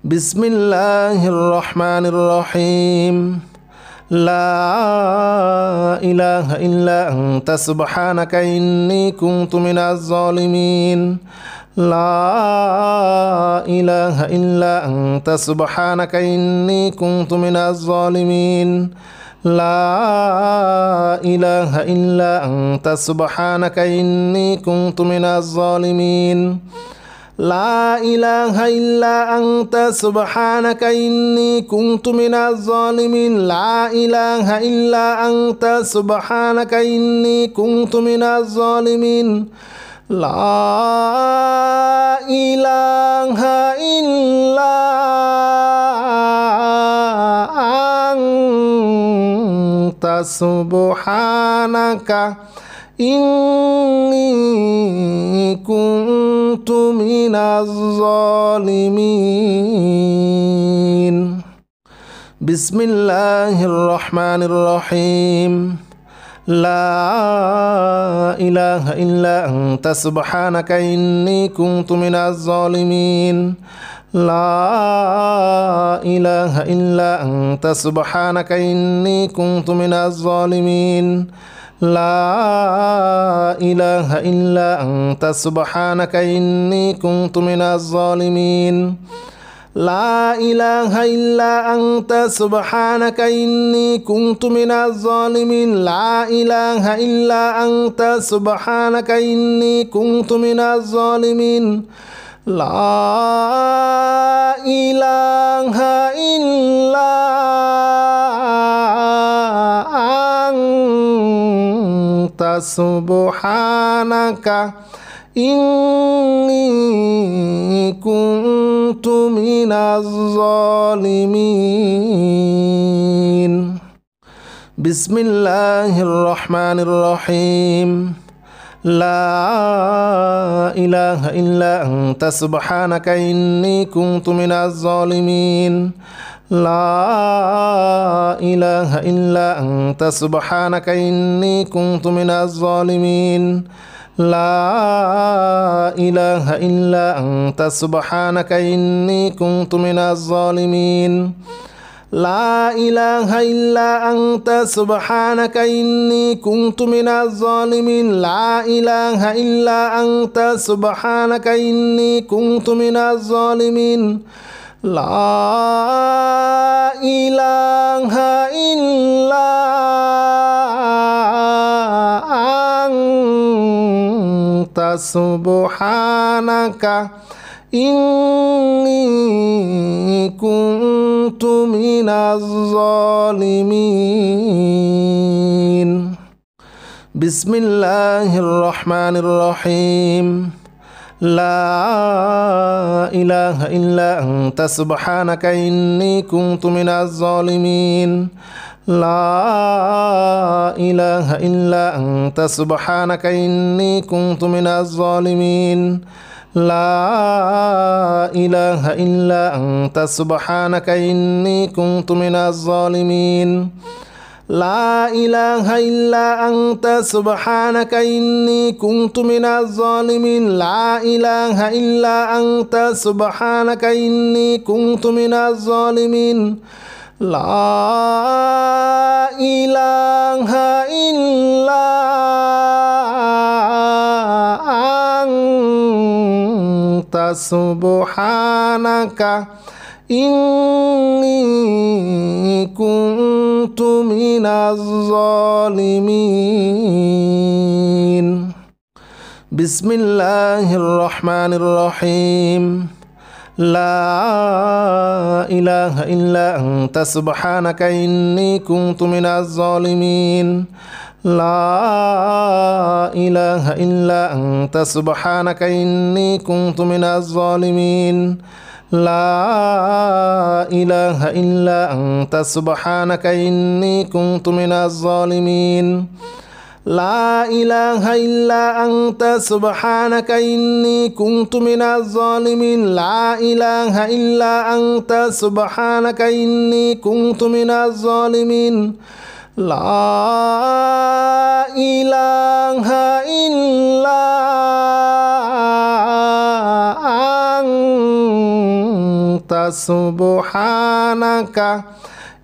بسم الله الرحمن الرحيم. لا إله إلا أنت سبحانك إني كنت من الظالمين. لا إله إلا أنت سبحانك إني كنت من الظالمين. لا إله إلا أنت سبحانك إني كنت من الظالمين. لا إله إلا أنت سبحانك إني كنت من الظالمين. لا إله إلا أنت سبحانك إني كنت من الظالمين. لا إله إلا أنت سبحانك إني كنت من الظالمين. بسم الله الرحمن الرحيم. لا إله إلا أنت سبحانك إني كنت من الظالمين. لا إله إلا أنت سبحانك إني كنت من الظالمين. لا إله إلا أنت سبحانك إني كنت من الظالمين. لا إله إلا أنت سبحانك إني كنت من الظالمين. لا إله إلا أنت سبحانك إني كنت من الظالمين. لا إله إلا أنت سبحانك إني كنت من الظالمين. بسم الله الرحمن الرحيم. لا إله إلا أنت سبحانك إني كنت من الظالمين. لا إله إلا أنت سبحانك إني كنت من الظالمين. لا إله إلا أنت سبحانك إني كنت من الظالمين. لا إله إلا أنت سبحانك إني كنت من الظالمين. لا إله إلا أنت سبحانك إني كنت من الظالمين. لا إله إلا أنت سبحانك إني كنت من الظالمين. بسم الله الرحمن الرحيم. لا إله إلا أنت سبحانك إني كنت من الظالمين. لا إله إلا أنت سبحانك إني كنت من الظالمين. لا إله إلا أنت سبحانك إني كنت من الظالمين. لا إله إلا أنت سبحانك إني كنت من الظالمين. لا إله إلا أنت سبحانك إني كنت من الظالمين. لا إله إلا أنت سبحانك إني كنت من الظالمين. بسم الله الرحمن الرحيم. لا إله إلا أنت سبحانك إني كنت من الظالمين. لا إله إلا أنت سبحانك إني كنت من الظالمين. لا إله إلا أنت سبحانك إني كنت من الظالمين. لا إله إلا أنت سبحانك إني كنت من الظالمين. لا إله إلا أنت سبحانك إني كنت من الظالمين. لا إله إلا أنت أنت سبحانك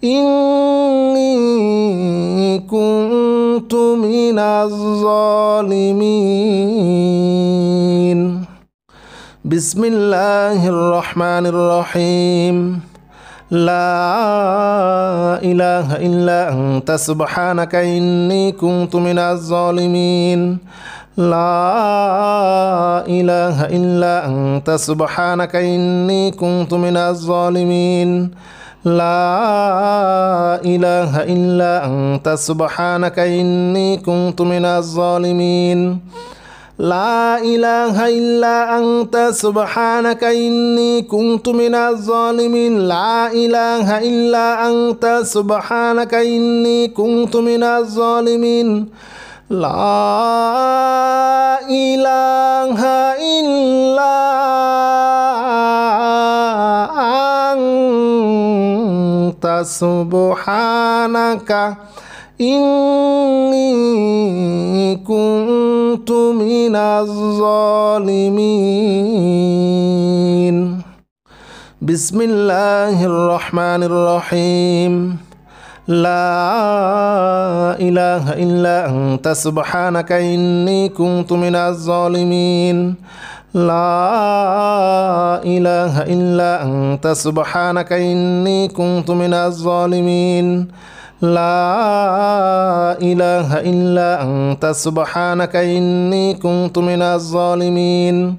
إني كنت من الظالمين. بسم الله الرحمن الرحيم. لا إله إلا أنت سبحانك إني كنت من الظالمين. لا إله إلا أنت سبحانك إني كنت من الظالمين. لا إله إلا أنت سبحانك إني كنت من الظالمين. لا إله إلا أنت سبحانك إني كنت من الظالمين. لا إله إلا أنت سبحانك إني كنت من الظالمين. لا إله إلا أنت سبحانك إني كنت من الظالمين. بسم الله الرحمن الرحيم. لا إله إلا أنت سبحانك إني كنت من الظالمين. لا إله إلا أنت سبحانك إني كنت من الظالمين. لا إله إلا أنت سبحانك إني كنت من الظالمين.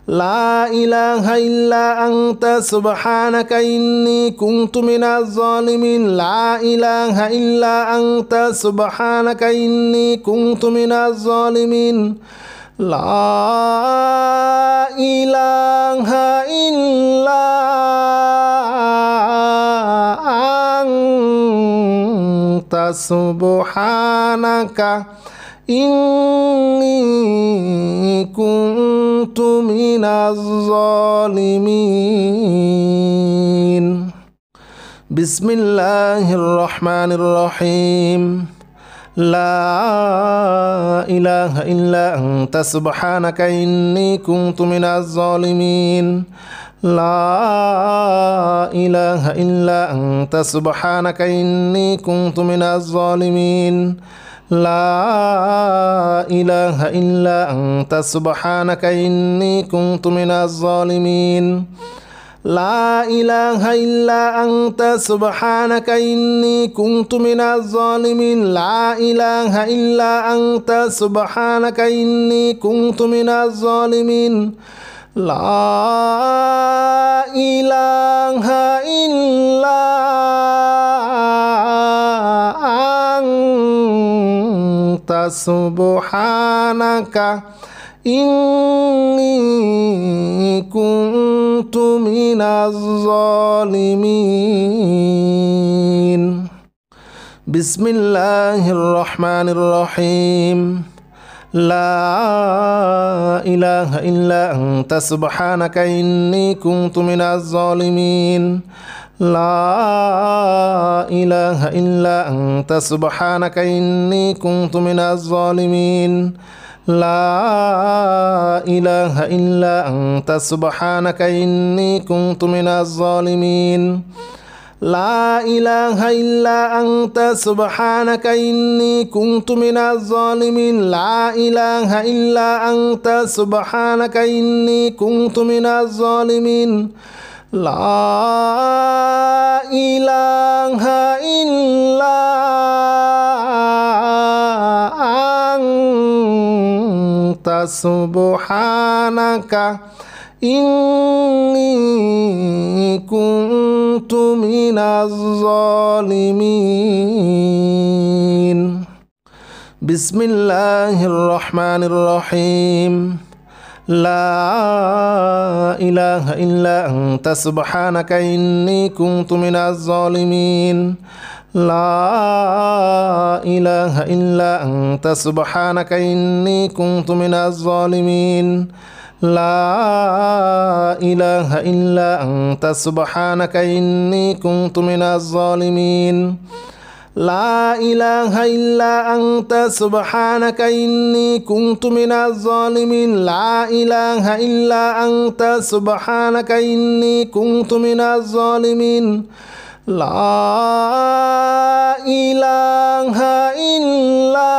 لا إله إلا أنت سبحانك إني كنت من الظالمين. لا إله إلا أنت سبحانك إني كنت من الظالمين. لا إله إلا أنت سبحانك إني كنت من الظالمين. بسم الله الرحمن الرحيم. لا إله إلا أنت سبحانك إني كنت من الظالمين. لا إله إلا أنت سبحانك إني كنت من الظالمين. لا إله إلا أنت سبحانك إني كنت من الظالمين. لا إله إلا أنت سبحانك إني كنت من الظالمين. لا إله إلا أنت سبحانك إني كنت من الظالمين. لا إله إلا أنت سبحانك إني كنت من الظالمين. بسم الله الرحمن الرحيم. لا إله إلا أنت سبحانك إني كنت من الظالمين. لا إله إلا أنت سبحانك إني كنت من الظالمين. لا إله إلا أنت سبحانك إني كنت من الظالمين. لا إله إلا أنت سبحانك إني كنت من الظالمين. لا إله إلا أنت سبحانك إني كنت من الظالمين. لا إله إلا أنت سبحانك إني كنت من الظالمين. بسم الله الرحمن الرحيم. لا إله إلا أنت سبحانك إني كنت من الظالمين. لا إله إلا أنت سبحانك إني كنت من الظالمين. لا إله إلا أنت سبحانك إني كنت من الظالمين. لا إله إلا أنت سبحانك إني كنت من الظالمين لا إله إلا أنت سبحانك إني كنت من الظالمين لا إله إلا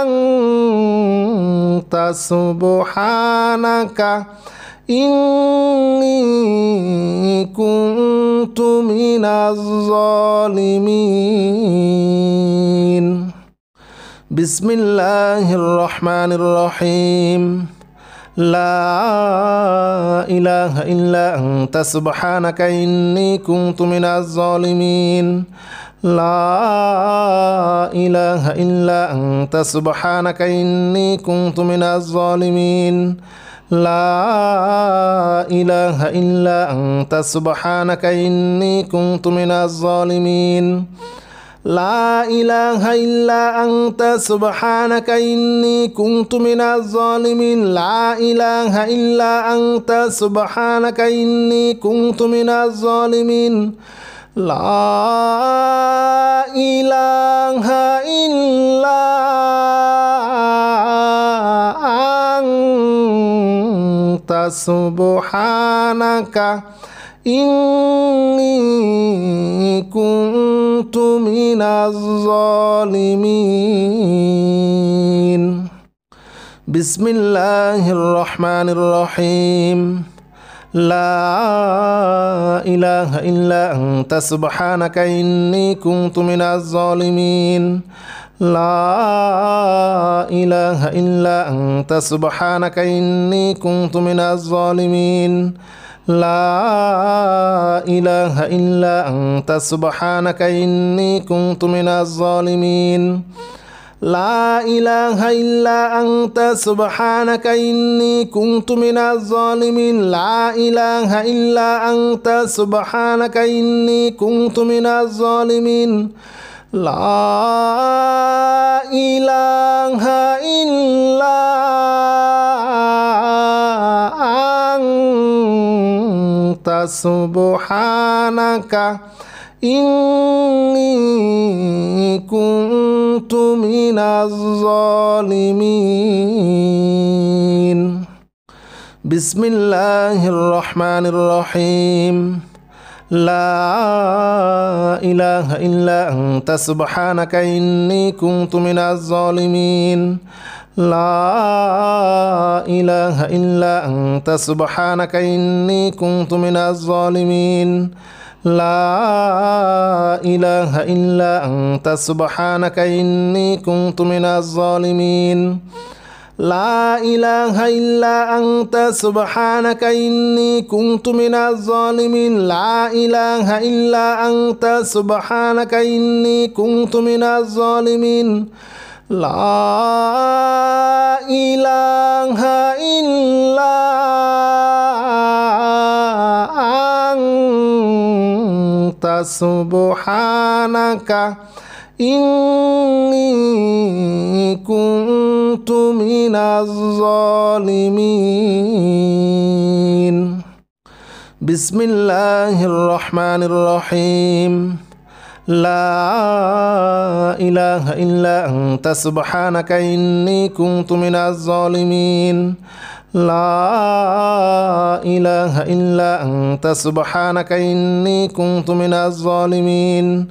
أنت سبحانك إني كنت من الظالمين بسم الله الرحمن الرحيم لا إله إلا أنت سبحانك إني كنت من الظالمين لا إله إلا أنت سبحانك إني كنت من الظالمين لا إله إلا أنت سبحانك إني كنت من الظالمين لا إله إلا أنت سبحانك إني كنت من الظالمين لا إله إلا أنت سبحانك إني كنت من الظالمين لا إله إلا أنت سبحانك إني كنت من الظالمين بسم الله الرحمن الرحيم لا إله إلا أنت سبحانك إني كنت من الظالمين لا إله إلا أنت سبحانك إني كنت من الظالمين لا إله إلا أنت سبحانك إني كنت من الظالمين لا إله إلا أنت سبحانك إني كنت من الظالمين لا إله إلا أنت سبحانك إني كنت من الظالمين لا إله إلا أنت سبحانك إني كنت من الظالمين بسم الله الرحمن الرحيم لا إله إلا أنت سبحانك إني كنت من الظالمين لا إله إلا أنت سبحانك إني كنت من الظالمين لا إله إلا أنت سبحانك إني كنت من الظالمين لا إله إلا أنت سبحانك إني كنت من الظالمين لا إله إلا أنت سبحانك إني كنت من الظالمين لا إله إلا أنت سبحانك إني كنت من الظالمين بسم الله الرحمن الرحيم لا إله إلا أنت سبحانك إني كنت من الظالمين لا إله إلا أنت سبحانك إني كنت من الظالمين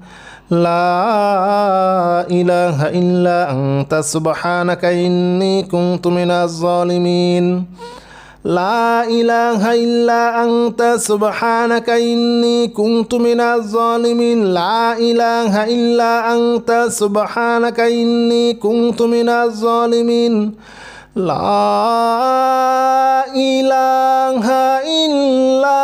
لا إله إلا أنت سبحانك إني كنت من الظالمين لا إله إلا أنت سبحانك إني كنت من الظالمين لا إله إلا أنت سبحانك إني كنت من الظالمين لا إله إلا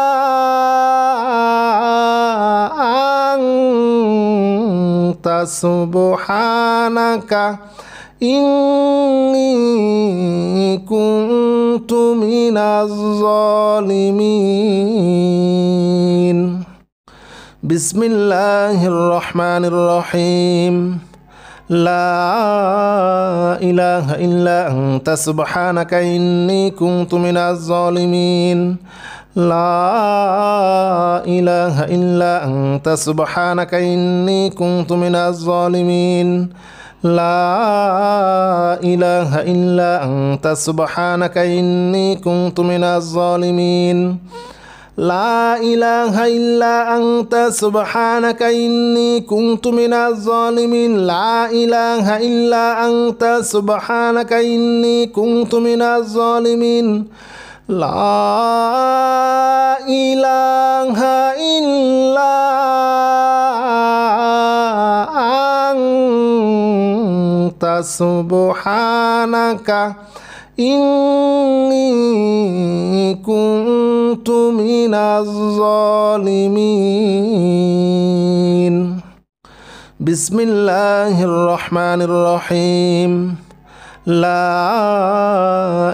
أنت سبحانك إني كنت من الظالمين بسم الله الرحمن الرحيم لا إله إلا أنت سبحانك إني كنت من الظالمين لا إله إلا أنت سبحانك إني كنت من الظالمين لا إله إلا أنت سبحانك إني كنت من الظالمين لا إله إلا أنت سبحانك إني كنت من الظالمين لا إله إلا أنت سبحانك إني كنت من الظالمين لا إله إلا أنت سبحانك إني كنت من الظالمين بسم الله الرحمن الرحيم لا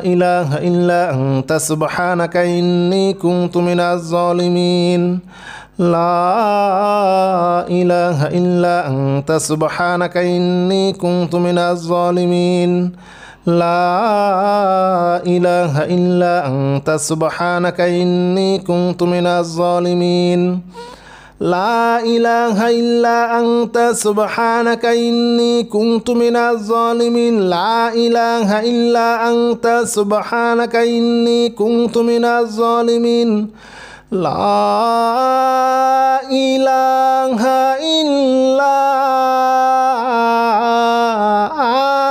إله إلا أنت سبحانك إني كنت من الظالمين لا إله إلا أنت سبحانك إني كنت من الظالمين لا إله إلا أنت سبحانك إني كنت من الظالمين لا إله إلا أنت سبحانك إني كنت من الظالمين لا إله إلا أنت سبحانك إني كنت من الظالمين لا إله إلا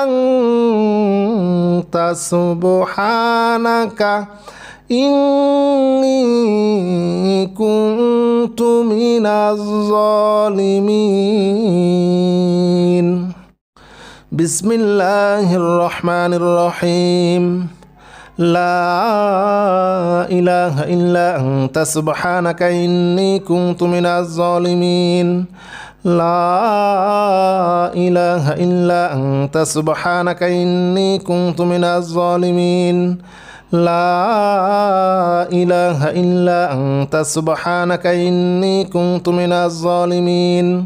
أنت سبحانك إني كنت من الظالمين بسم الله الرحمن الرحيم لا إله إلا أنت سبحانك إني كنت من الظالمين لا إله إلا أنت سبحانك إني كنت من الظالمين لا إله إلا أنت سبحانك إني كنت من الظالمين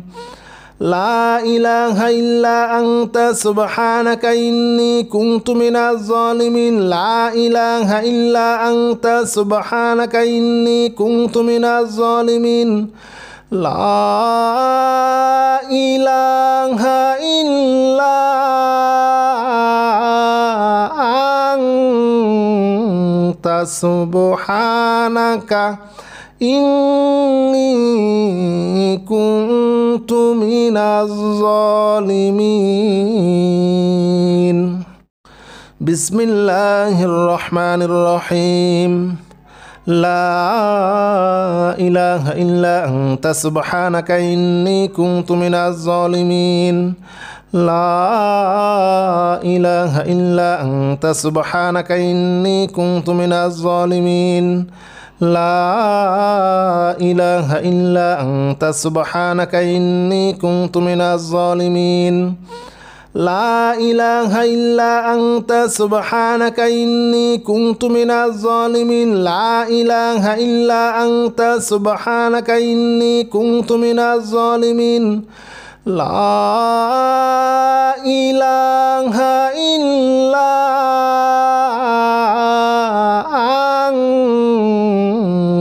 لا إله إلا أنت سبحانك إني كنت من الظالمين لا إله إلا أنت سبحانك إني كنت من الظالمين لا إله إلا أنت سبحانك إني كنت من الظالمين بسم الله الرحمن الرحيم لا إله إلا أنت سبحانك إني كنت من الظالمين لا إله إلا أنت سبحانك إني كنت من الظالمين لا إله إلا أنت سبحانك إني كنت من الظالمين لا إله إلا أنت سبحانك إني كنت من الظالمين لا إله إلا أنت سبحانك إني كنت من الظالمين لا إله إلا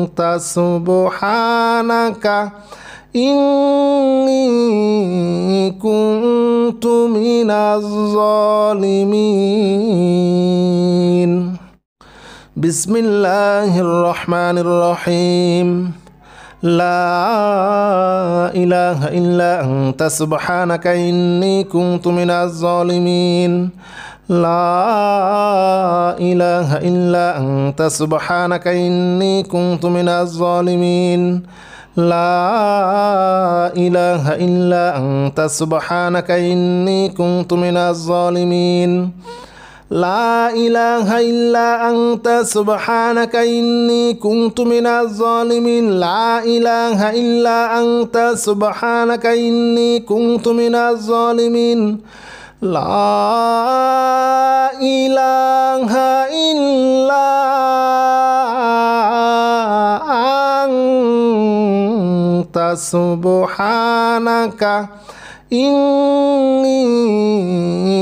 أنت سبحانك إني كنت من الظالمين بسم الله الرحمن الرحيم لا إله إلا أنت سبحانك إني كنت من الظالمين لا إله إلا أنت سبحانك إني كنت من الظالمين لا إله إلا أنت سبحانك إني كنت من الظالمين لا إله إلا أنت سبحانك إني كنت من الظالمين لا إله إلا أنت سبحانك إني كنت من الظالمين لا إله إلا أنت سبحانك إني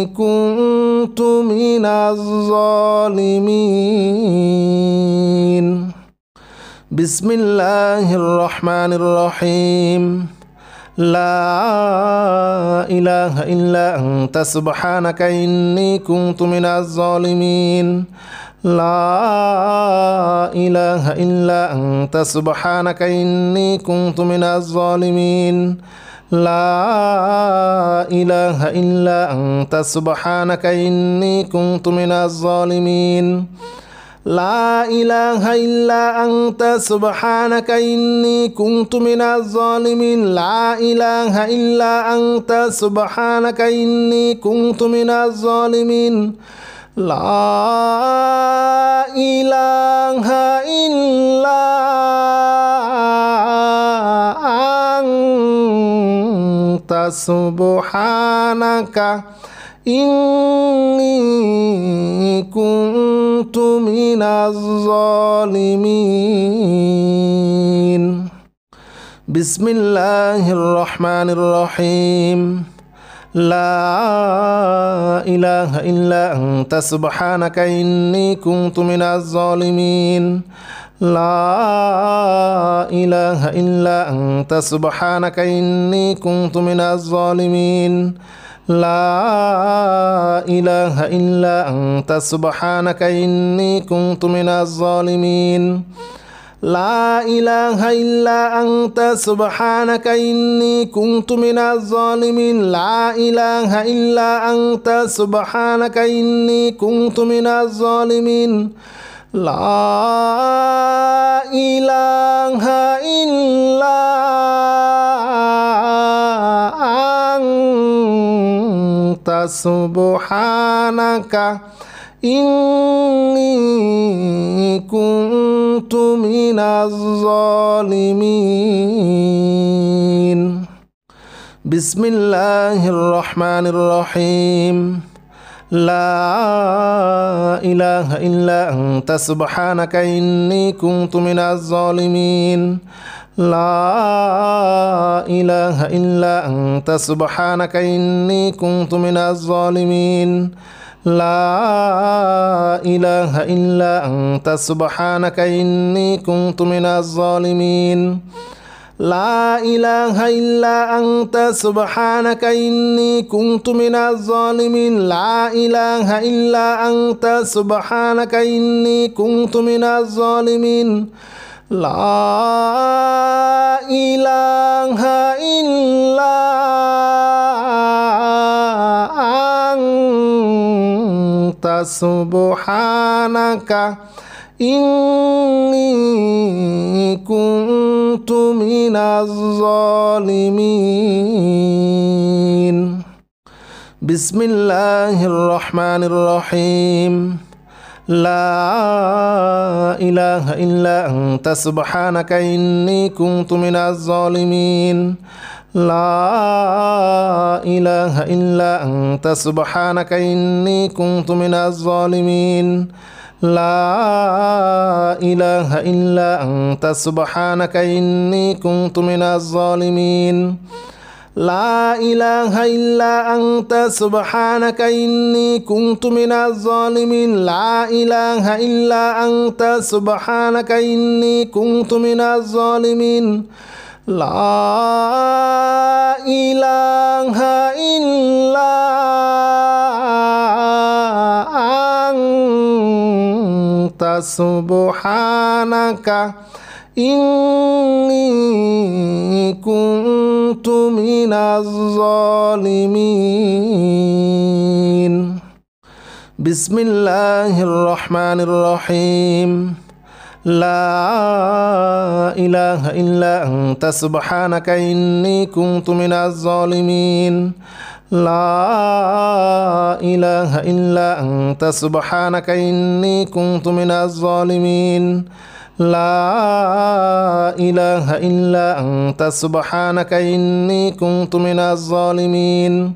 كنت من الظالمين بسم الله الرحمن الرحيم لا إله إلا أنت سبحانك إني كنت من الظالمين لا إله إلا أنت سبحانك إني كنت من الظالمين لا إله إلا أنت سبحانك إني كنت من الظالمين لا إله إلا أنت سبحانك إني كنت من الظالمين لا إله إلا أنت سبحانك إني كنت من الظالمين لا إله إلا أنت سبحانك إني كنت من الظالمين بسم الله الرحمن الرحيم لا إله إلا أنت سبحانك إني كنت من الظالمين لا إله إلا أنت سبحانك إني كنت من الظالمين لا إله إلا أنت سبحانك إني كنت من الظالمين لا إله إلا أنت سبحانك إني كنت من الظالمين لا إله إلا أنت سبحانك إني كنت من الظالمين لا إله إلا أنت سبحانك إني كنت من الظالمين بسم الله الرحمن الرحيم لا إله إلا أنت سبحانك إني كنت من الظالمين لا إله إلا أنت سبحانك إني كنت من الظالمين لا إله إلا أنت سبحانك إني كنت من الظالمين لا إله إلا أنت سبحانك إني كنت من الظالمين لا إله إلا أنت سبحانك إني كنت من الظالمين لا إله إلا أنت سبحانك إني كنت من الظالمين بسم الله الرحمن الرحيم لا إله إلا أنت سبحانك إني كنت من الظالمين لا إله إلا أنت سبحانك إني كنت من الظالمين لا إله إلا أنت سبحانك إني كنت من الظالمين لا إله إلا أنت سبحانك إني كنت من الظالمين لا إله إلا أنت سبحانك إني كنت من الظالمين لا إله إلا أنت سبحانك إني كنت من الظالمين بسم الله الرحمن الرحيم لا إله إلا أنت سبحانك إني كنت من الظالمين لا إله إلا أنت سبحانك إني كنت من الظالمين لا إله إلا أنت سبحانك إني كنت من الظالمين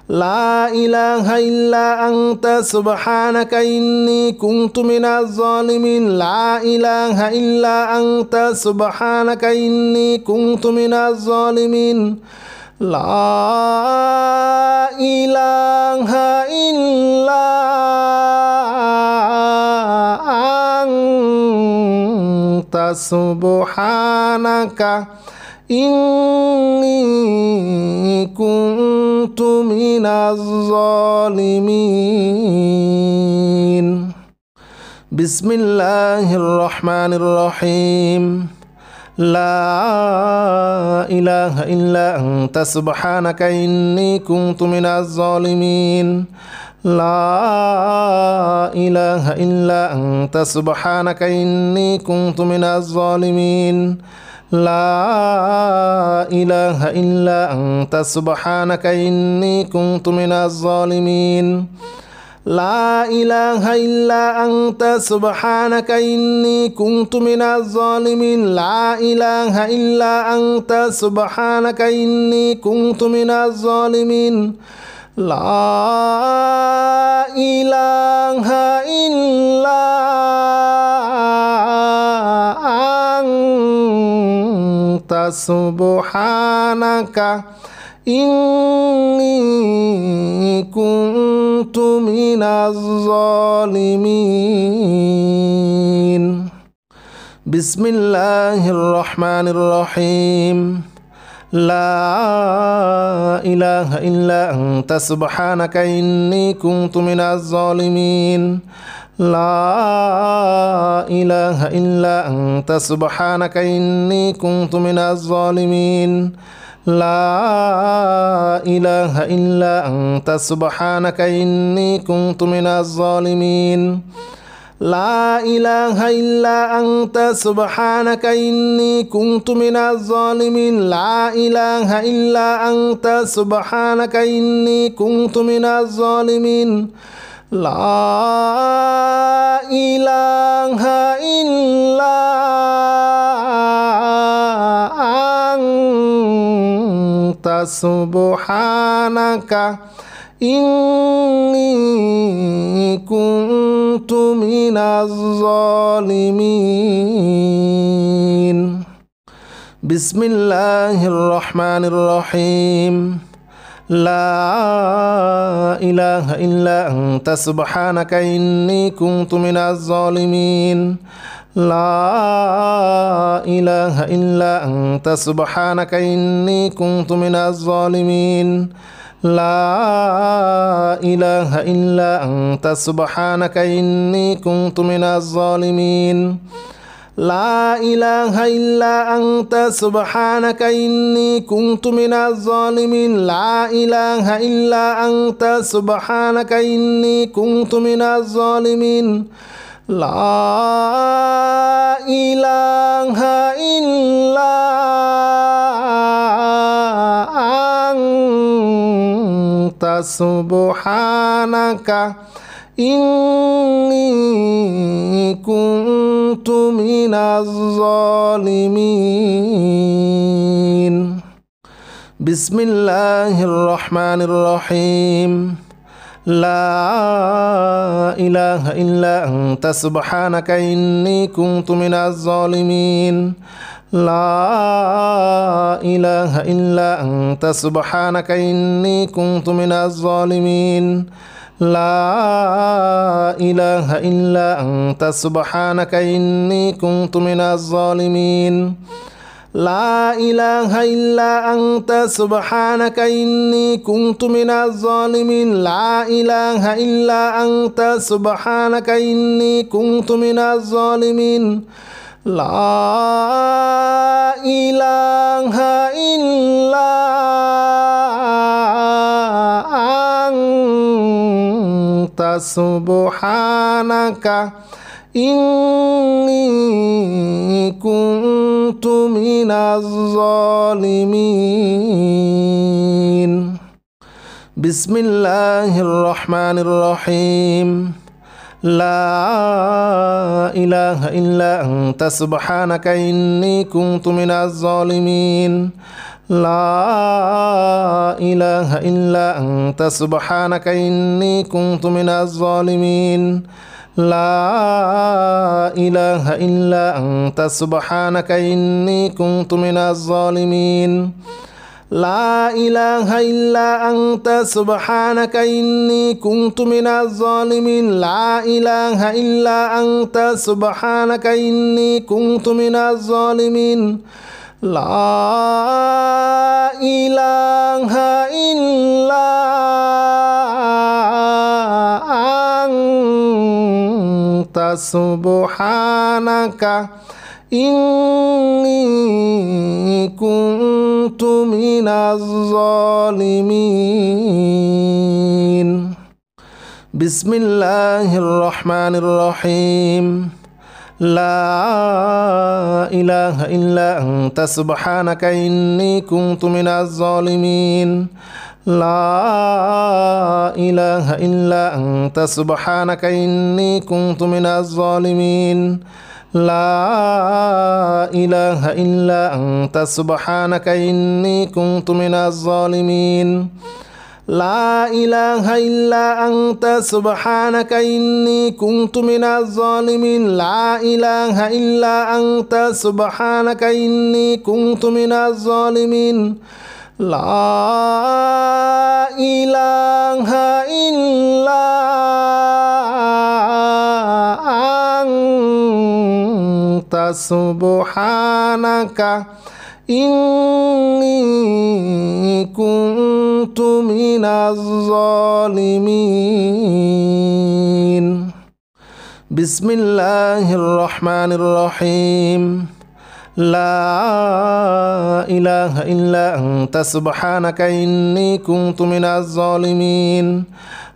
لا إله إلا أنت سبحانك إني كنت من الظالمين لا إله إلا أنت سبحانك إني كنت من الظالمين لا إله إلا أنت سبحانك إني كنت من الظالمين بسم الله الرحمن الرحيم لا إله إلا أنت سبحانك إني كنت من الظالمين لا إله إلا أنت سبحانك إني كنت من الظالمين لا إله إلا أنت سبحانك إني كنت من الظالمين لا إله إلا أنت سبحانك إني كنت من الظالمين لا إله إلا أنت سبحانك إني كنت من الظالمين لا إله إلا أنت سبحانك إني كنت من الظالمين بسم الله الرحمن الرحيم لا إله إلا أنت سبحانك إني كنت من الظالمين لا إله إلا أنت سبحانك إني كنت من الظالمين لا إله إلا أنت سبحانك إني كنت من الظالمين لا إله إلا أنت سبحانك إني كنت من الظالمين لا إله إلا أنت سبحانك إني كنت من الظالمين لا إله إلا أنت سبحانك إني كنت من الظالمين بسم الله الرحمن الرحيم لا إله إلا أنت سبحانك إني كنت من الظالمين لا إله إلا أنت سبحانك إني كنت من الظالمين لا إله إلا أنت سبحانك إني كنت من الظالمين لا إله إلا أنت سبحانك إني كنت من الظالمين لا إله إلا أنت سبحانك إني كنت من الظالمين لا إله إلا أنت سبحانك إني كنت من الظالمين بسم الله الرحمن الرحيم لا إله إلا أنت سبحانك إني كنت من الظالمين لا إله إلا أنت سبحانك إني كنت من الظالمين لا إله إلا أنت سبحانك إني كنت من الظالمين لا إله إلا أنت سبحانك إني كنت من الظالمين لا إله إلا أنت سبحانك إني كنت من الظالمين لا إله إلا أنت سبحانك إني كنت من الظالمين بسم الله الرحمن الرحيم لا إله إلا أنت سبحانك إني كنت من الظالمين لا إله إلا أنت سبحانك إني كنت من الظالمين لا إله إلا أنت سبحانك إني كنت من الظالمين لا إله إلا أنت سبحانك إني كنت من الظالمين لا إله إلا أنت سبحانك إني كنت من الظالمين لا إله إلا أنت سبحانك إني كنت من الظالمين بسم الله الرحمن الرحيم لا إله إلا أنت سبحانك إني كنت من الظالمين لا إله إلا أنت سبحانك إني كنت من الظالمين لا إله إلا أنت سبحانك إني كنت من الظالمين لا إله إلا أنت سبحانك إني كنت من الظالمين لا إله إلا أنت سبحانك إني كنت من الظالمين لا إله إلا أنت سبحانك إني كنت من الظالمين بسم الله الرحمن الرحيم لا إله إلا أنت سبحانك إني كنت من الظالمين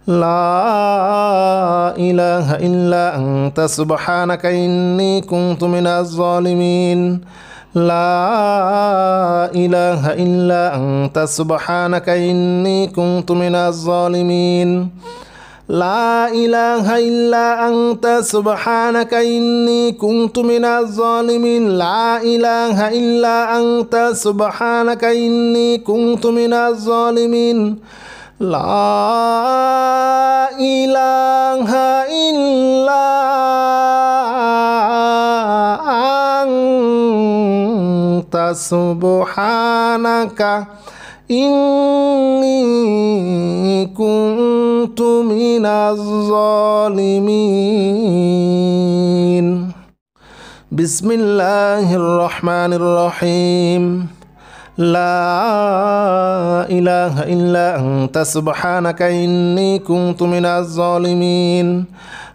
لا إله إلا أنت سبحانك إني كنت من الظالمين لا إله إلا أنت سبحانك إني كنت من الظالمين لا إله إلا أنت سبحانك إني كنت من الظالمين لا إله إلا أنت سبحانك إني كنت من الظالمين لا إله إلا أنت سبحانك إني كنت من الظالمين بسم الله الرحمن الرحيم لا إله إلا أنت سبحانك إني كنت من الظالمين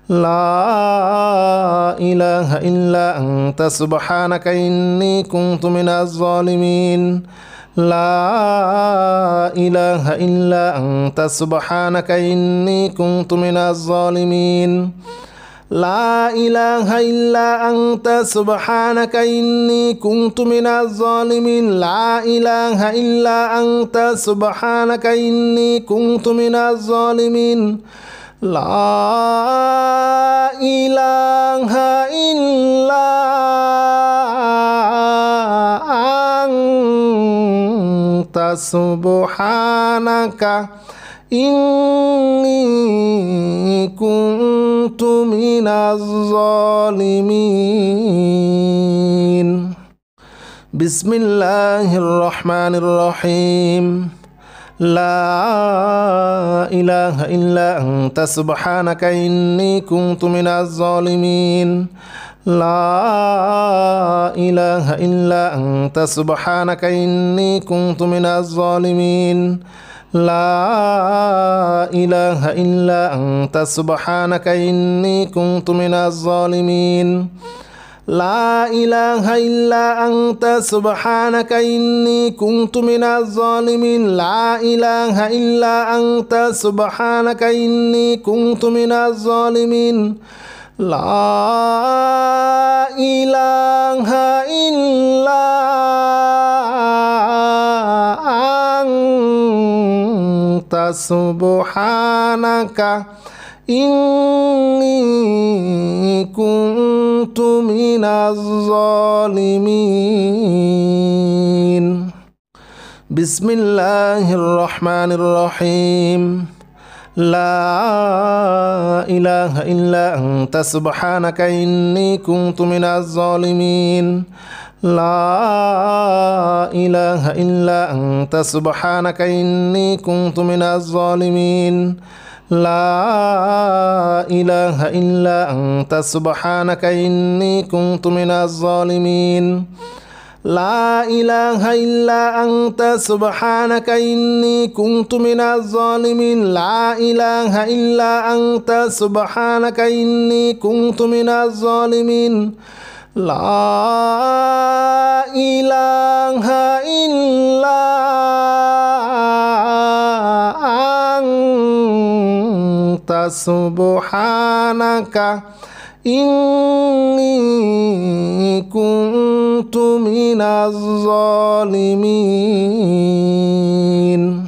لا إله إلا أنت سبحانك إني كنت من الظالمين لا إله إلا أنت سبحانك إني كنت من الظالمين لا إله إلا أنت سبحانك إني كنت من الظالمين لا إله إلا أنت سبحانك إني كنت من الظالمين لا إله إلا أنت سبحانك إني كنت من الظالمين بسم الله الرحمن الرحيم لا إله إلا أنت سبحانك إني كنت من الظالمين لا إله إلا أنت سبحانك إني كنت من الظالمين لا إله إلا أنت سبحانك إني كنت من الظالمين لا إله إلا أنت سبحانك إني كنت من الظالمين لا إله إلا أنت سبحانك إني كنت من الظالمين لا إله إلا أنت سبحانك إني كنت من الظالمين بسم الله الرحمن الرحيم لا إله إلا أنت سبحانك إني كنت من الظالمين لا إله إلا أنت سبحانك إني كنت من الظالمين لا إله إلا أنت سبحانك إني كنت من الظالمين لا إله إلا أنت سبحانك إني كنت من الظالمين لا إله إلا أنت سبحانك إني كنت من الظالمين لا إله إلا أنت سبحانك إني كنت من الظالمين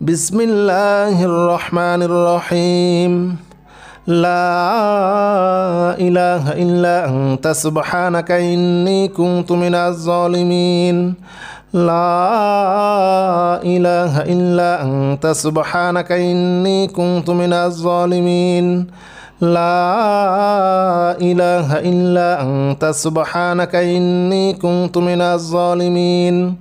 بسم الله الرحمن الرحيم لا إله إلا أنت سبحانك إني كنت من الظالمين لا إله إلا أنت سبحانك إني كنت من الظالمين لا إله إلا أنت سبحانك إني كنت من الظالمين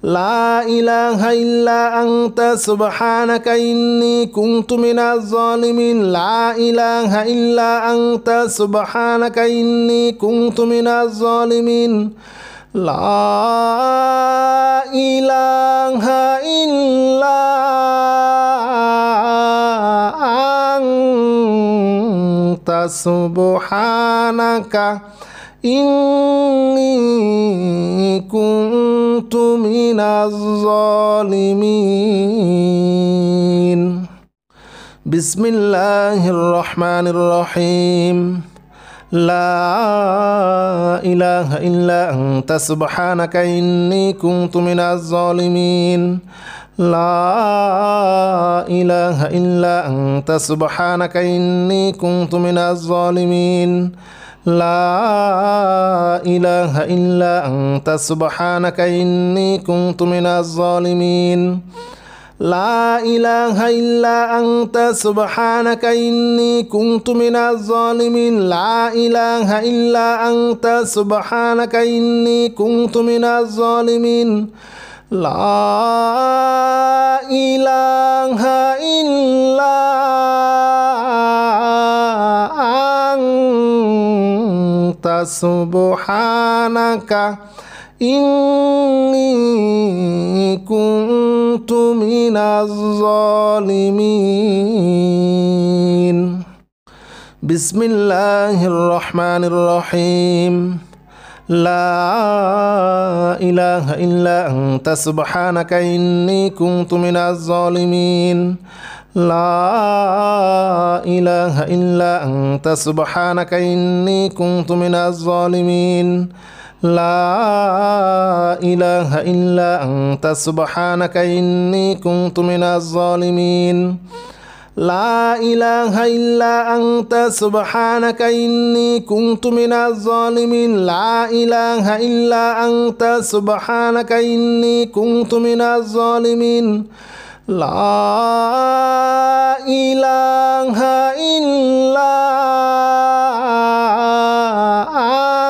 لا إله إلا أنت سبحانك إني كنت من الظالمين لا إله إلا أنت سبحانك إني كنت من الظالمين لا إله إلا أنت سبحانك إني كنت من الظالمين بسم الله الرحمن الرحيم لا إله إلا أنت سبحانك إني كنت من الظالمين لا إله إلا أنت سبحانك إني كنت من الظالمين لا إله إلا أنت سبحانك إني كنت من الظالمين لا إله إلا أنت سبحانك إني كنت من الظالمين لا إله إلا أنت سبحانك إني كنت من الظالمين لا إله إلا أنت سبحانك إني كنت من الظالمين بسم الله الرحمن الرحيم لا إله إلا أنت سبحانك إني كنت من الظالمين لا إله إلا أنت سبحانك إني كنت من الظالمين لا إله إلا أنت سبحانك إني كنت من الظالمين لا إله إلا أنت سبحانك إني كنت من الظالمين لا إله إلا أنت سبحانك إني كنت من الظالمين لا إله إلا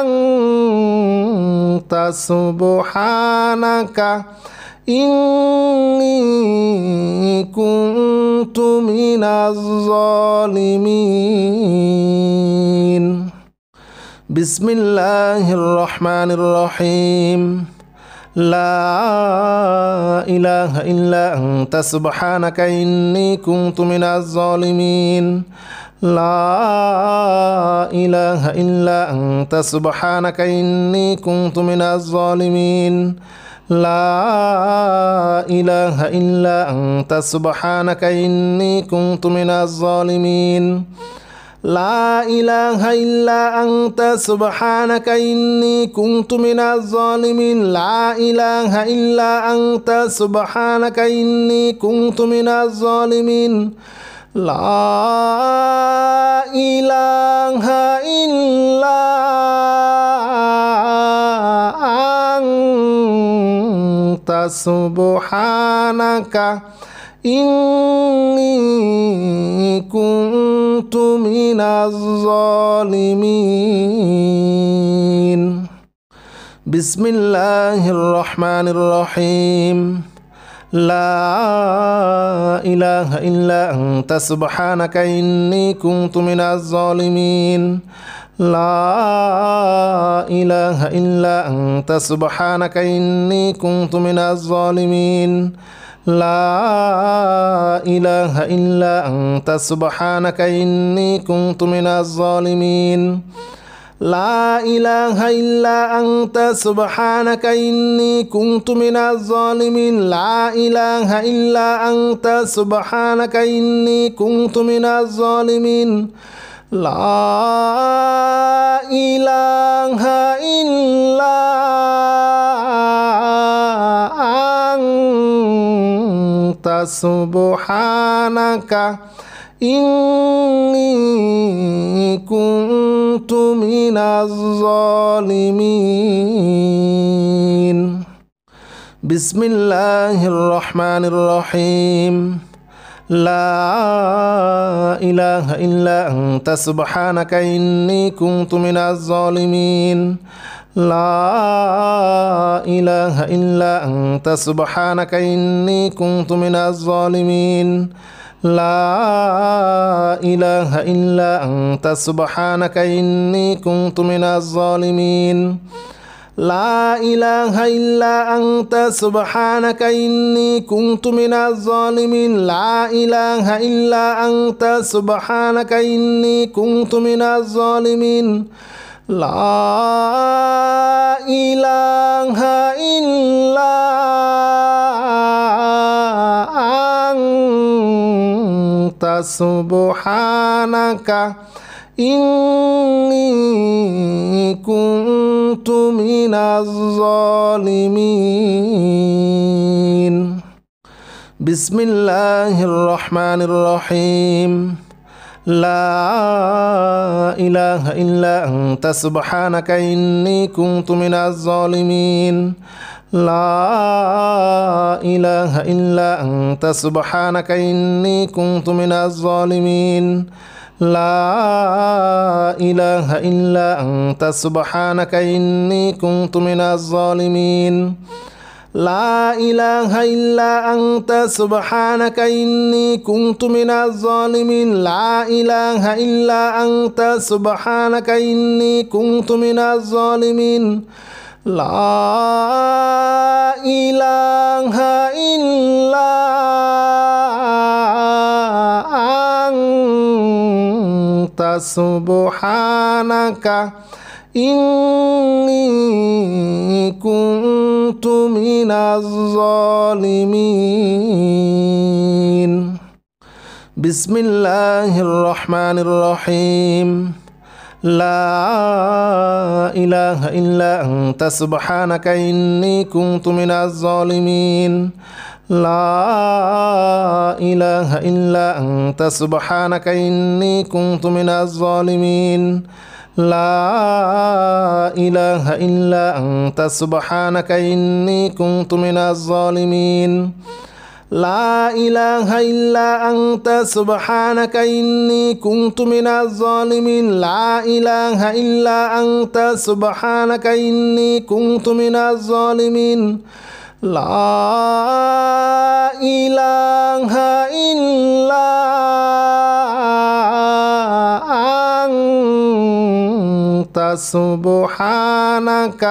أنت سبحانك إني كنت من الظالمين بسم الله الرحمن الرحيم لا إله إلا أنت سبحانك إني كنت من الظالمين لا إله إلا أنت سبحانك إني كنت من الظالمين لا إله إلا أنت سبحانك إني كنت من الظالمين لا إله إلا أنت سبحانك إني كنت من الظالمين لا إله إلا أنت سبحانك إني كنت من الظالمين لا إله إلا أنت سبحانك إني كنت من الظالمين. بسم الله الرحمن الرحيم. لا إله إلا أنت سبحانك إني كنت من الظالمين. لا إله إلا أنت سبحانك إني كنت من الظالمين. لا إله إلا أنت سبحانك إني كنت من الظالمين. لا إله إلا أنت سبحانك إني كنت من الظالمين. لا إله إلا أنت سبحانك إني كنت من الظالمين. لا إله إلا أنت سبحانك إني كنت من الظالمين. بسم الله الرحمن الرحيم. لا إله إلا أنت سبحانك إني كنت من الظالمين. لا إله إلا أنت سبحانك إني كنت من الظالمين. لا إله إلا أنت سبحانك إني كنت من الظالمين. لا إله إلا أنت سبحانك إني كنت من الظالمين. لا إله إلا أنت سبحانك إني كنت من الظالمين. لا إله إلا أنت سبحانك إني كنت من الظالمين. بسم الله الرحمن الرحيم. لا إله إلا أنت سبحانك إني كنت من الظالمين. لا إله إلا أنت سبحانك إني كنت من الظالمين. لا إله إلا أنت سبحانك إني كنت من الظالمين. لا إله إلا أنت سبحانك إني كنت من الظالمين. لا إله إلا أنت سبحانك إني كنت من الظالمين. لا إله إلا أنت سبحانك إني كنت من الظالمين. بسم الله الرحمن الرحيم. لا إله إلا أنت سبحانك إني كنت من الظالمين. لا إله إلا أنت سبحانك إني كنت من الظالمين. لا إله إلا أنت سبحانك إني كنت من الظالمين. لا إله إلا أنت سبحانك إني كنت من الظالمين. لا إله إلا أنت سبحانك إني كنت من الظالمين. لا إله إلا أنت سبحانك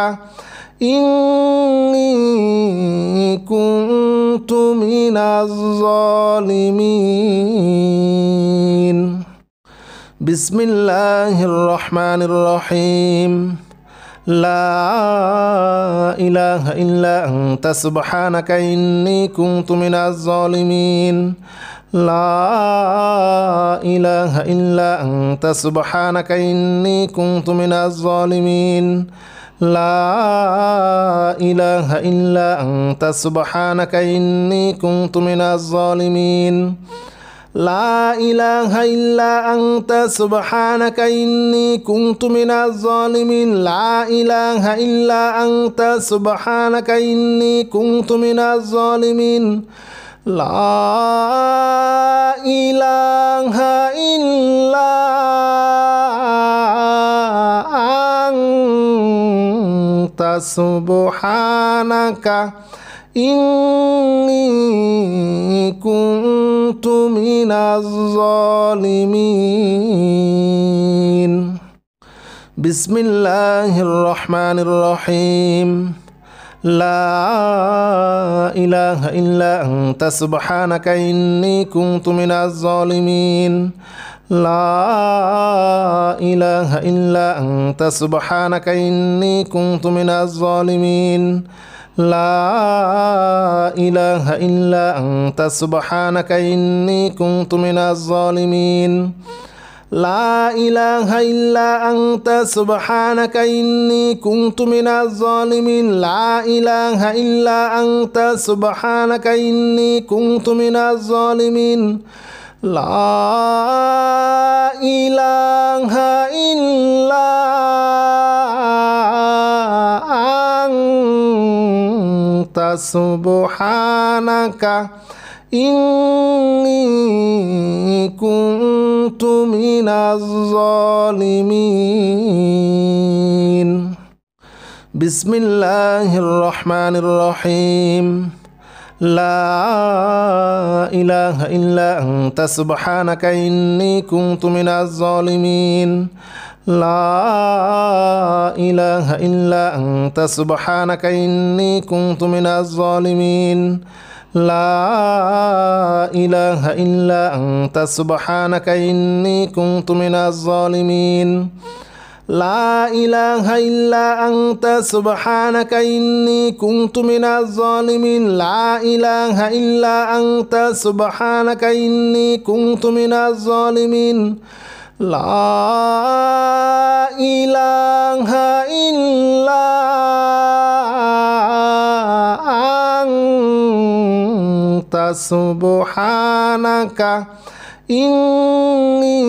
إني كنت من الظالمين. بسم الله الرحمن الرحيم. لا إله إلا أنت سبحانك إني كنت من الظالمين. لا إله إلا أنت سبحانك إني كنت من الظالمين. لا إله إلا أنت سبحانك إني كنت من الظالمين. لا إله إلا أنت سبحانك إني كنت من الظالمين. لا إله إلا أنت سبحانك إني كنت من الظالمين. لا إله إلا أنت سبحانك إني كنت من الظالمين. بسم الله الرحمن الرحيم. لا إله إلا أنت سبحانك إني كنت من الظالمين. لا إله إلا أنت سبحانك إني كنت من الظالمين. لا إله إلا أنت سبحانك إني كنت من الظالمين. لا إله إلا أنت سبحانك إني كنت من الظالمين. لا إله إلا أنت سبحانك إني كنت من الظالمين. لا إله إلا أنت سبحانك إني كنت من الظالمين. بسم الله الرحمن الرحيم. لا إله إلا أنت سبحانك إني كنت من الظالمين. لا إله إلا أنت سبحانك إني كنت من الظالمين. لا إله إلا أنت سبحانك إني كنت من الظالمين. لا إله إلا أنت سبحانك إني كنت من الظالمين. لا إله إلا أنت سبحانك إني كنت من الظالمين. لا إله إلا أنت سبحانك إني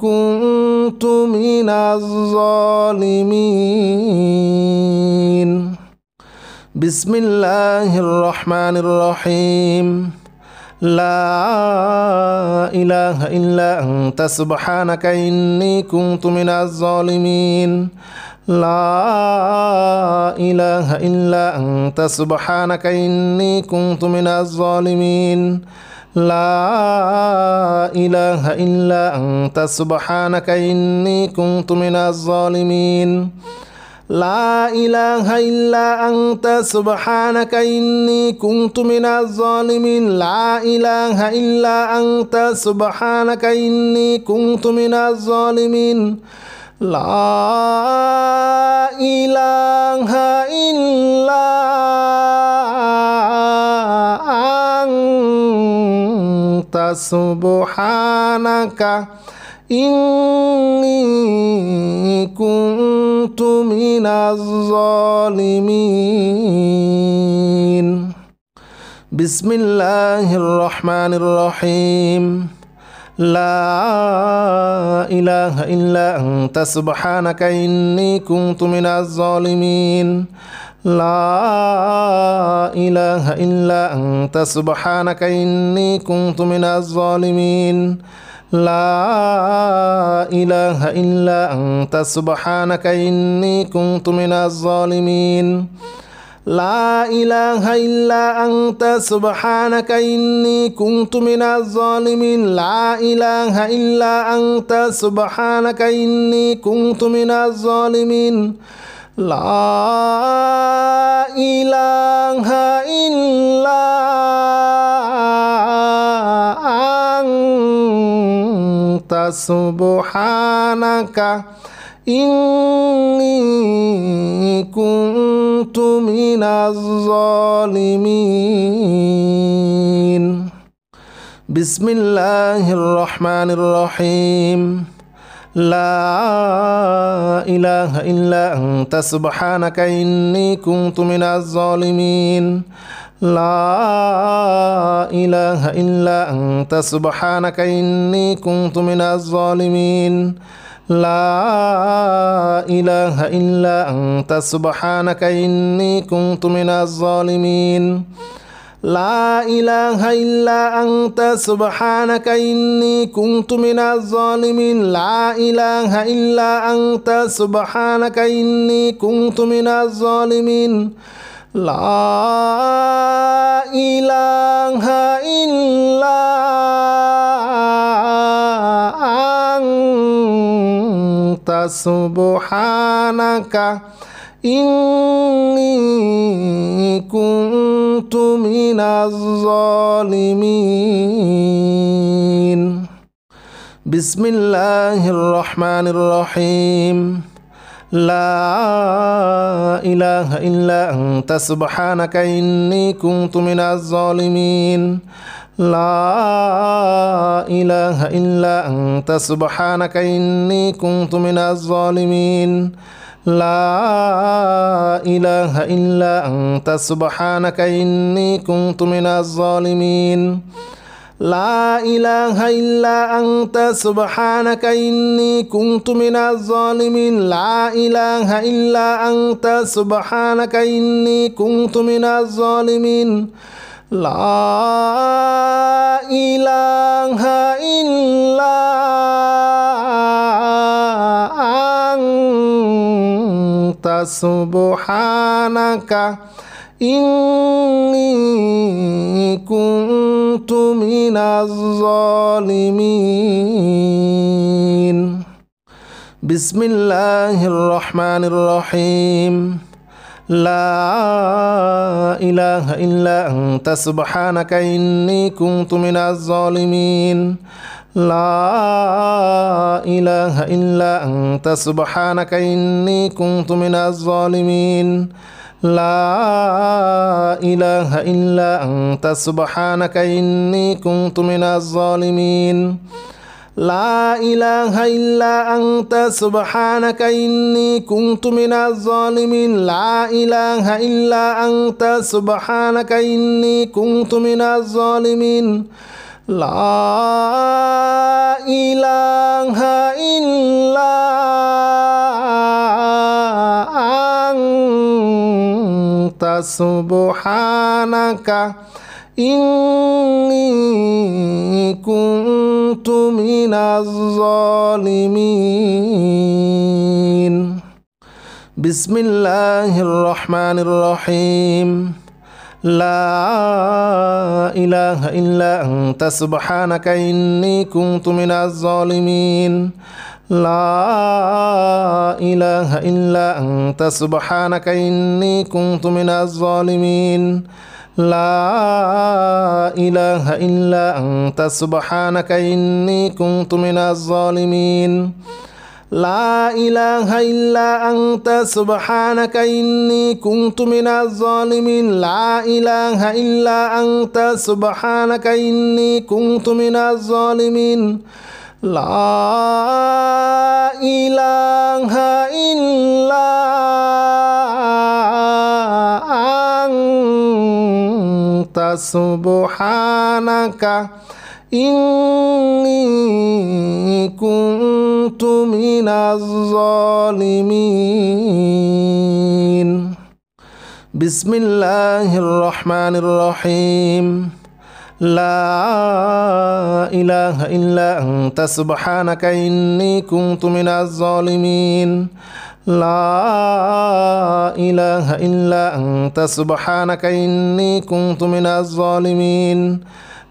كنت من الظالمين. بسم الله الرحمن الرحيم. لا إله إلا أنت سبحانك إني كنت من الظالمين. لا إله إلا أنت سبحانك إني كنت من الظالمين. لا إله إلا أنت سبحانك إني كنت من الظالمين. لا إله إلا أنت سبحانك إني كنت من الظالمين. لا إله إلا أنت سبحانك إني كنت من الظالمين. لا إله إلا أنت سبحانك إني كنت من الظالمين. بسم الله الرحمن الرحيم. لا إله إلا أنت سبحانك إني كنت من الظالمين. لا إله إلا أنت سبحانك إني كنت من الظالمين. لا إله إلا أنت سبحانك إني كنت من الظالمين. لا إله إلا أنت سبحانك إني كنت من الظالمين. لا إله إلا أنت سبحانك إني كنت من الظالمين. لا إله إلا أنت سبحانك إني كنت من الظالمين. بسم الله الرحمن الرحيم. لا إله إلا أنت سبحانك إني كنت من الظالمين. لا إله إلا أنت سبحانك إني كنت من الظالمين. لا إله إلا أنت سبحانك إني كنت من الظالمين. لا إله إلا أنت سبحانك إني كنت من الظالمين لا إله إلا أنت سبحانك إني كنت من الظالمين لا إله إلا أنت سبحانك إني كنت من الظالمين بسم الله الرحمن الرحيم لا إله إلا أنت سبحانك إني كنت من الظالمين لا إله إلا أنت سبحانك إني كنت من الظالمين لا إله إلا أنت سبحانك إني كنت من الظالمين لا إله إلا أنت سبحانك إني كنت من الظالمين لا إله إلا أنت سبحانك إني كنت من الظالمين لا إله إلا أنت سبحانك إني كنت من الظالمين بسم الله الرحمن الرحيم لا إله إلا أنت سبحانك إني كنت من الظالمين لا إله إلا أنت سبحانك إني كنت من الظالمين لا إله إلا أنت سبحانك إني كنت من الظالمين لا إله إلا أنت سبحانك إني كنت من الظالمين لا إله إلا أنت سبحانك إني كنت من الظالمين لا إله إلا أنت سبحانك إني كنت من الظالمين بسم الله الرحمن الرحيم لا إله إلا أنت سبحانك إني كنت من الظالمين لا إله إلا أنت سبحانك إني كنت من الظالمين لا إله إلا أنت سبحانك إني كنت من الظالمين لا إله إلا أنت سبحانك إني كنت من الظالمين لا إله إلا أنت سبحانك إني كنت من الظالمين لا إله إلا أنت سبحانك إني كنت من الظالمين بسم الله الرحمن الرحيم لا إله إلا أنت سبحانك إني كنت من الظالمين لا إله إلا أنت سبحانك إني كنت من الظالمين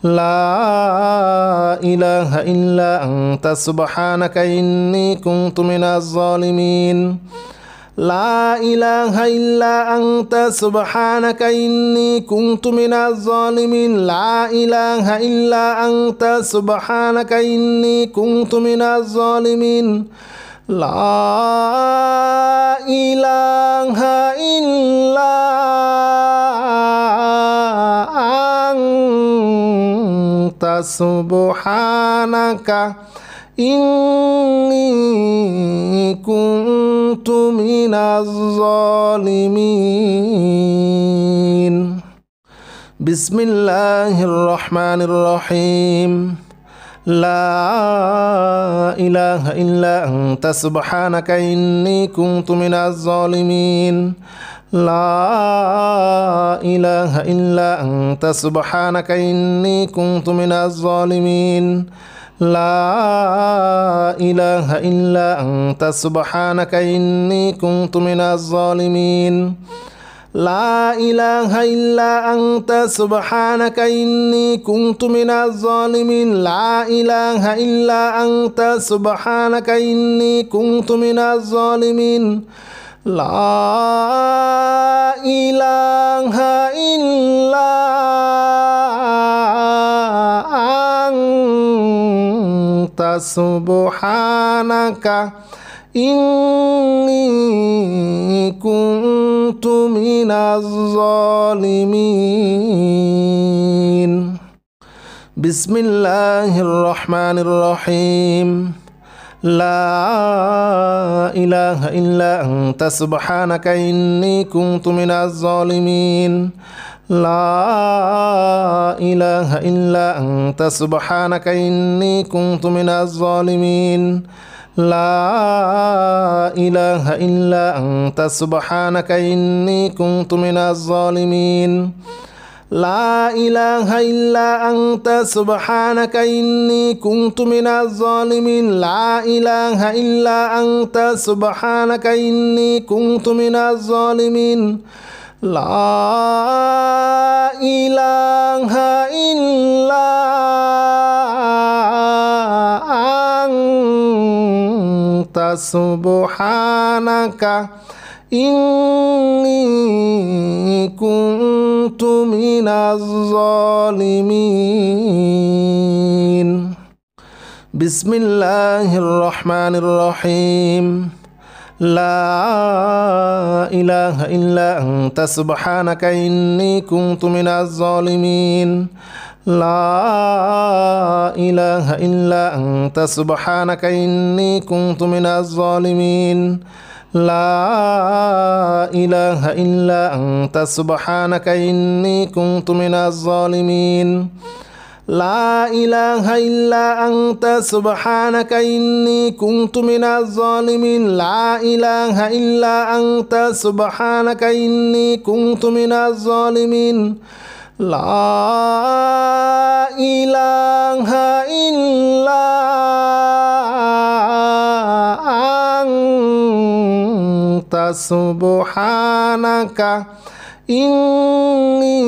لا إله إلا أنت سبحانك إني كنت من الظالمين لا إله إلا أنت سبحانك إني كنت من الظالمين لا إله إلا أنت سبحانك إني كنت من الظالمين لا إله إلا أنت سبحانك إني كنت من الظالمين بسم الله الرحمن الرحيم لا إله إلا أنت سبحانك إني كنت من الظالمين لا إله إلا أنت سبحانك إني كنت من الظالمين لا إله إلا أنت سبحانك إني كنت من الظالمين لا إله إلا أنت سبحانك إني كنت من الظالمين لا إله إلا أنت سبحانك إني كنت من الظالمين لا إله إلا أنت سبحانك إني كنت من الظالمين بسم الله الرحمن الرحيم لا إله إلا أنت سبحانك إني كنت من الظالمين لا إله إلا أنت سبحانك إني كنت من الظالمين لا إله إلا أنت سبحانك إني كنت من الظالمين لا إله إلا أنت سبحانك إني كنت من الظالمين لا إله إلا أنت سبحانك إني كنت من الظالمين لا إله إلا أنت سبحانك إني كنت من الظالمين بسم الله الرحمن الرحيم لا إله إلا أنت سبحانك إني كنت من الظالمين لا إله إلا أنت سبحانك إني كنت من الظالمين لا إله إلا أنت سبحانك إني كنت من الظالمين لا إله إلا أنت سبحانك إني كنت من الظالمين لا إله إلا أنت سبحانك إني كنت من الظالمين لا إله إلا أنت سبحانك إني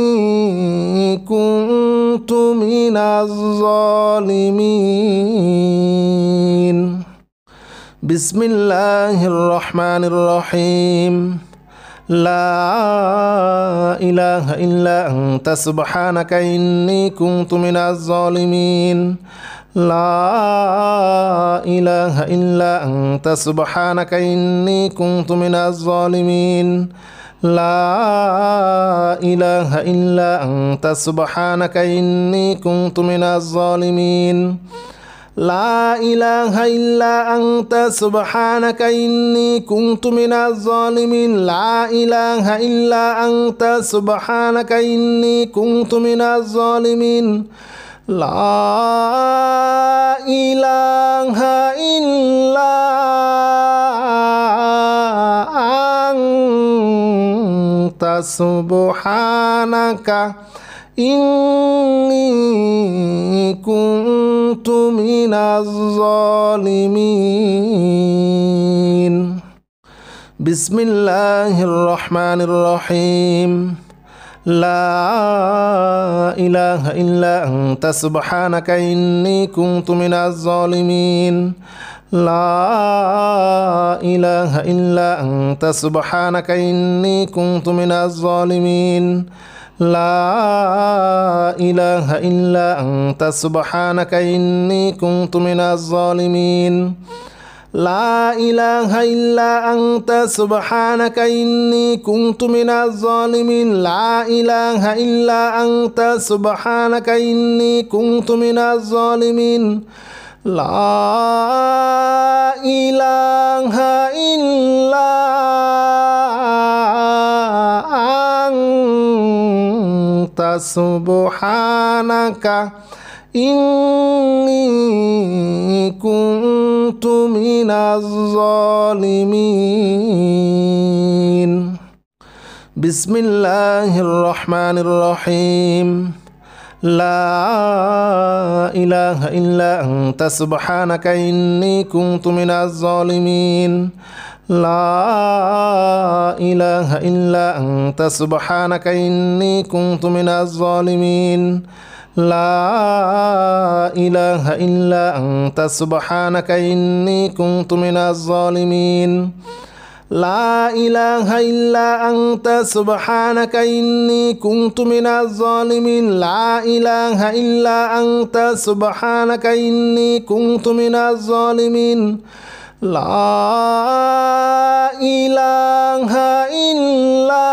كنت من الظالمين بسم الله الرحمن الرحيم لا إله إلا أنت سبحانك إني كنت من الظالمين لا إله إلا أنت سبحانك إني كنت من الظالمين لا إله إلا أنت سبحانك إني كنت من الظالمين لا إله إلا أنت سبحانك إني كنت من الظالمين لا إله إلا أنت سبحانك إني كنت من الظالمين لا إله إلا أنت سبحانك إني كنت من الظالمين بسم الله الرحمن الرحيم لا إله إلا أنت سبحانك إني كنت من الظالمين لا إله إلا أنت سبحانك إني كنت من الظالمين لا إله إلا أنت سبحانك إني كنت من الظالمين لا إله إلا أنت سبحانك إني كنت من الظالمين لا إله إلا أنت سبحانك إني كنت من الظالمين لا إله إلا أنت سبحانك إني كنت من الظالمين بسم الله الرحمن الرحيم لا إله إلا أنت سبحانك إني كنت من الظالمين لا إله إلا أنت سبحانك إني كنت من الظالمين لا إله إلا أنت سبحانك إني كنت من الظالمين لا إله إلا أنت سبحانك إني كنت من الظالمين لا إله إلا أنت سبحانك إني كنت من الظالمين لا إله إلا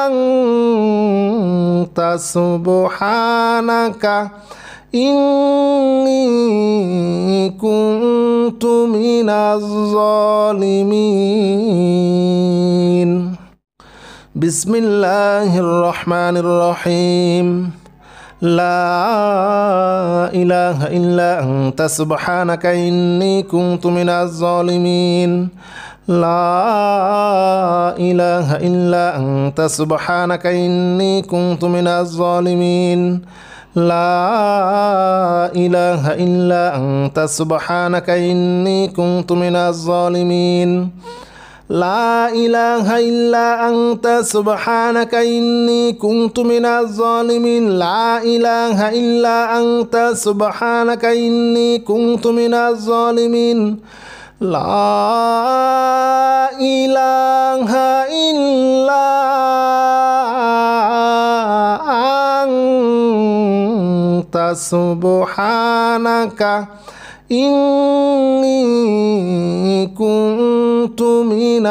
أنت سبحانك إني كنت من الظالمين بسم الله الرحمن الرحيم لا إله إلا أنت سبحانك إني كنت من الظالمين لا إله إلا أنت سبحانك إني كنت من الظالمين لا إله إلا أنت سبحانك إني كنت من الظالمين لا إله إلا أنت سبحانك إني كنت من الظالمين لا إله إلا أنت سبحانك إني كنت من الظالمين لا إله إلا أنت سبحانك إني كنت من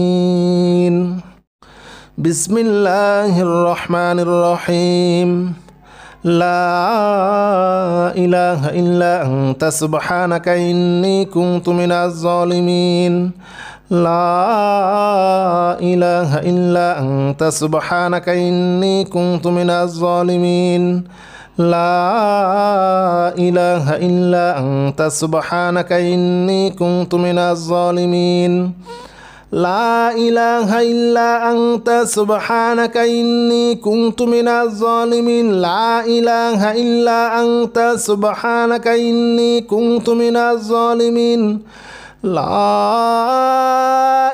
الظالمين بسم الله الرحمن الرحيم لا إله إلا أنت سبحانك إني كنت من الظالمين لا إله إلا أنت سبحانك إني كنت من الظالمين لا إله إلا أنت سبحانك إني كنت من الظالمين لا إله إلا أنت سبحانك إني كنت من الظالمين لا إله إلا أنت سبحانك إني كنت من الظالمين لا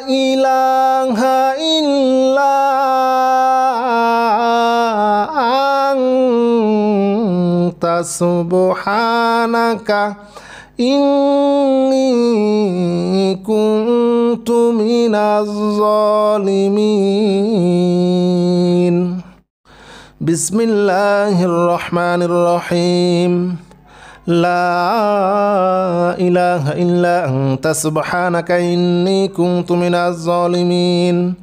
إله إلا أنت سبحانك إني كنت من الظالمين بسم الله الرحمن الرحيم لا إله إلا أنت سبحانك إني كنت من الظالمين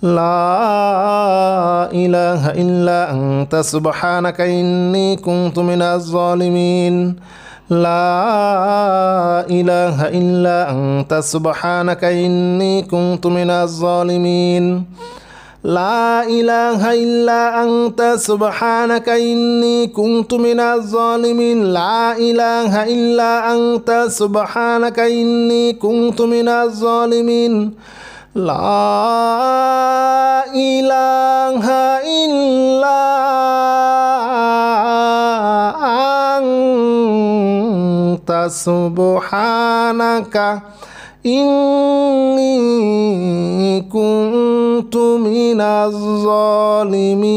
لا إله إلا أنت سبحانك إني كنت من الظالمين لا إله إلا أنت سبحانك إني كنت من الظالمين لا إله إلا أنت سبحانك إني كنت من الظالمين لا إله إلا أنت سبحانك إني كنت من الظالمين لا إله إلا أنت سبحانك إني كنت من الظالمين